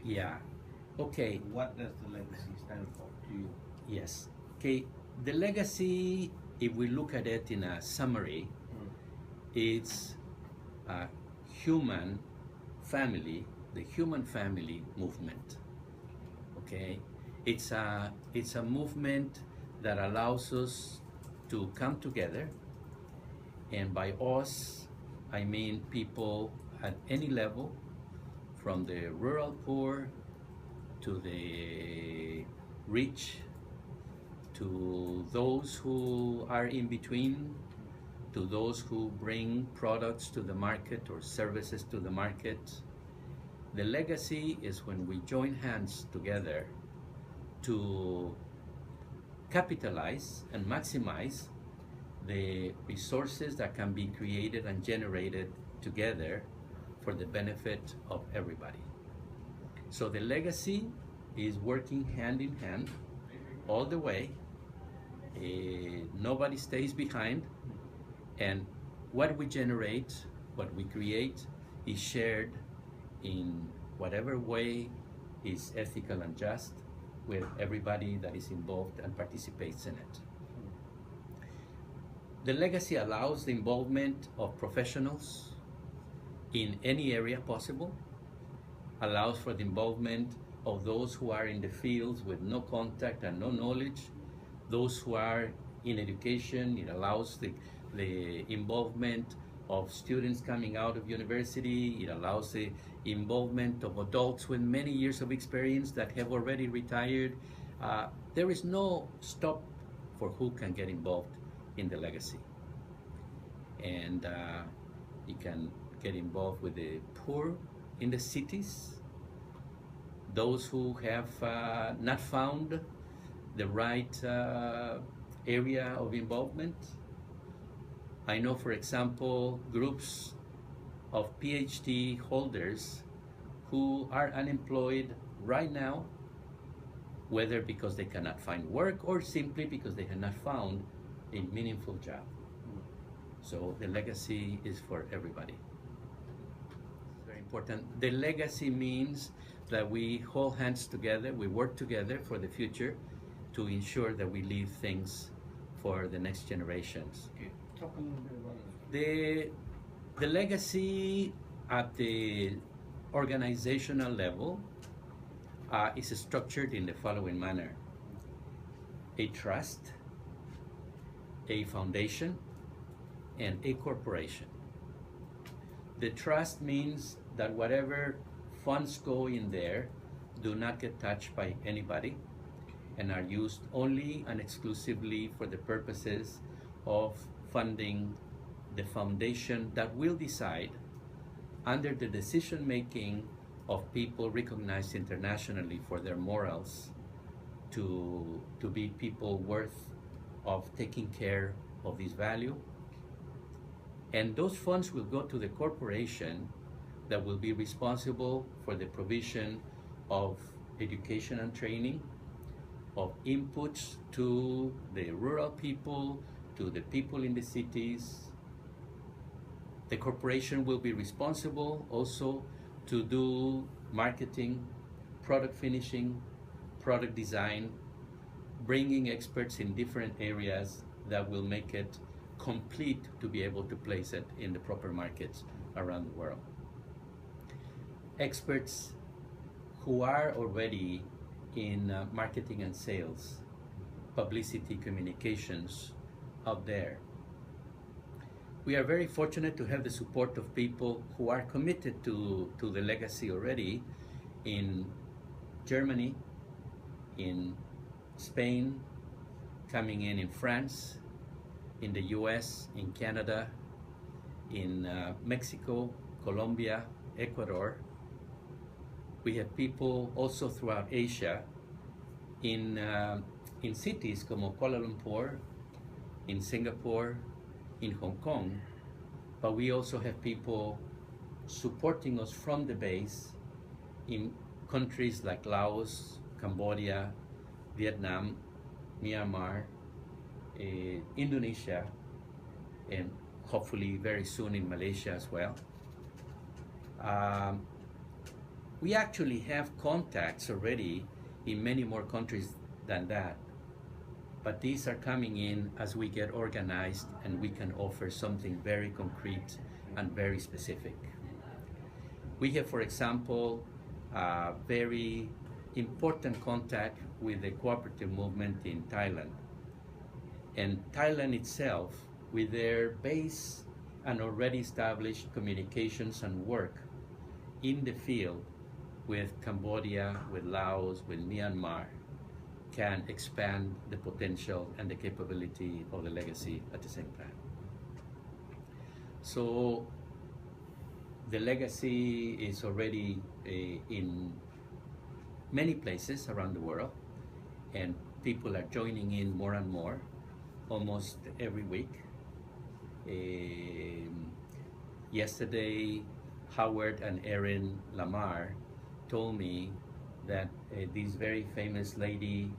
Yeah. Okay. What does the legacy stand for to you? Yes. Okay. The legacy, if we look at it in a summary, it's a human family, the human family movement. Okay. It's a movement that allows us to come together, and by us, I mean people at any level, from the rural poor to the rich, to those who are in between, to those who bring products to the market or services to the market. The legacy is when we join hands together to capitalize and maximize the resources that can be created and generated together for the benefit of everybody. So the legacy is working hand in hand all the way. Nobody stays behind, and what we generate, what we create, is shared in whatever way is ethical and just with everybody that is involved and participates in it. The legacy allows the involvement of professionals in any area possible, allows for the involvement of those who are in the fields with no contact and no knowledge, those who are in education. It allows the involvement of students coming out of university. It allows the involvement of adults with many years of experience that have already retired. There is no stop for who can get involved in the legacy. And you can get involved with the poor in the cities, those who have not found the right area of involvement. I know, for example, groups of PhD holders who are unemployed right now, whether because they cannot find work or simply because they have not found a meaningful job. So the legacy is for everybody. Very important. The legacy means that we hold hands together, we work together for the future to ensure that we leave things for the next generations. Okay. Talk a little bit about it. The legacy at the organizational level is structured in the following manner: a trust, a foundation, and a corporation. The trust means that whatever funds go in there do not get touched by anybody and are used only and exclusively for the purposes of funding the foundation that will decide, under the decision making of people recognized internationally for their morals, to be people worth of taking care of this value. And those funds will go to the corporation that will be responsible for the provision of education and training, of inputs to the rural people, to the people in the cities. The corporation will be responsible also to do marketing, product finishing, product design, bringing experts in different areas that will make it complete to be able to place it in the proper markets around the world. Experts who are already in marketing and sales, publicity, communications out there. We are very fortunate to have the support of people who are committed to the legacy already in Germany, in Spain, coming in France, in the US, in Canada, in Mexico, Colombia, Ecuador. We have people also throughout Asia, in cities como Kuala Lumpur, in Singapore, in Hong Kong, but we also have people supporting us from the base in countries like Laos, Cambodia, Vietnam, Myanmar, Indonesia, and hopefully very soon in Malaysia as well. We actually have contacts already in many more countries than that. But these are coming in as we get organized and we can offer something very concrete and very specific. We have, for example, a very important contact with the cooperative movement in Thailand. And Thailand itself, with their base and already established communications and work in the field with Cambodia, with Laos, with Myanmar, can expand the potential and the capability of the legacy at the same time. So the legacy is already in many places around the world, and people are joining in more and more, almost every week. Yesterday, Howard and Erin Lamar told me that this very famous lady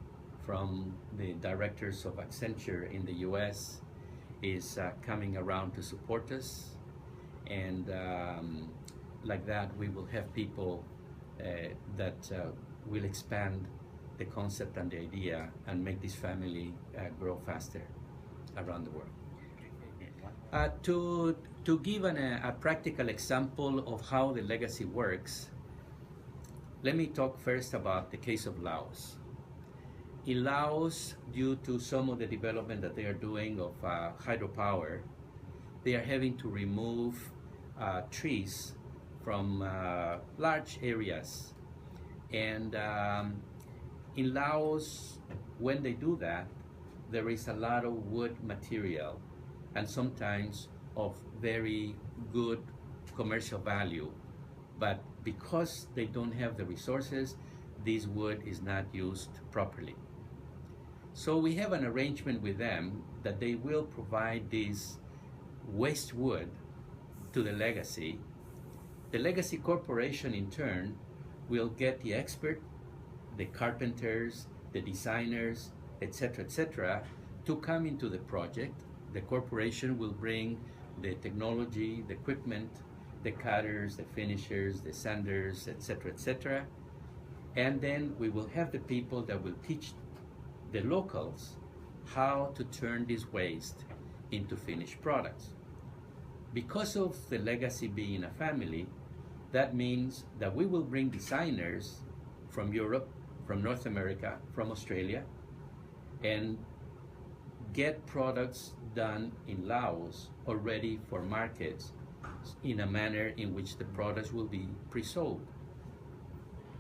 from the directors of Accenture in the US is coming around to support us, and like that we will have people that will expand the concept and the idea and make this family grow faster around the world. To give a practical example of how the legacy works, let me talk first about the case of Laos. In Laos, due to some of the development that they are doing of hydropower, they are having to remove trees from large areas. And in Laos, when they do that, there is a lot of wood material and sometimes of very good commercial value. But because they don't have the resources, this wood is not used properly. So we have an arrangement with them that they will provide this waste wood to the legacy. The legacy corporation in turn will get the expert, the carpenters, the designers, etc., to come into the project. The corporation will bring the technology, the equipment, the cutters, the finishers, the sanders, etc. And then we will have the people that will teach the locals how to turn this waste into finished products. Because of the legacy being a family, that means that we will bring designers from Europe, from North America, from Australia, and get products done in Laos already for markets in a manner in which the products will be pre-sold.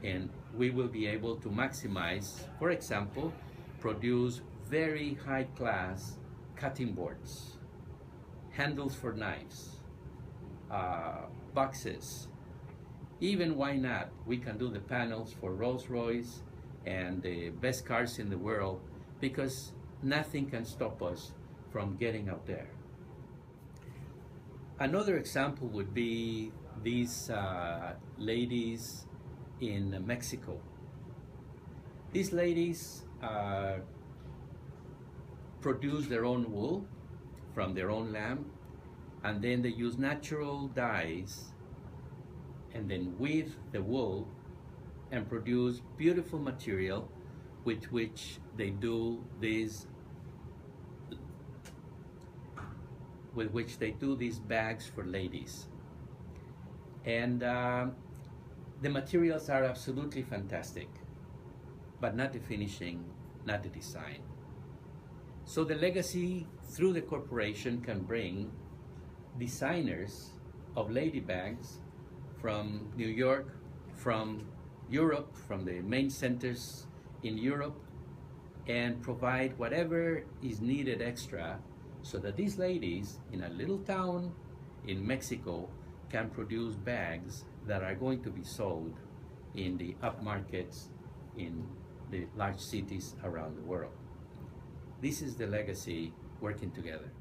And we will be able to maximize, for example, produce very high-class cutting boards, handles for knives, boxes. Even, why not, we can do the panels for Rolls-Royce and the best cars in the world, because nothing can stop us from getting out there. Another example would be these ladies in Mexico. These ladies produce their own wool from their own lamb, and then they use natural dyes and then weave the wool and produce beautiful material with which they do these bags for ladies. And the materials are absolutely fantastic, but not the finishing, not the design. So the legacy through the corporation can bring designers of lady bags from New York, from Europe, from the main centers in Europe, and provide whatever is needed extra so that these ladies in a little town in Mexico can produce bags that are going to be sold in the upmarkets in the large cities around the world. This is the legacy working together.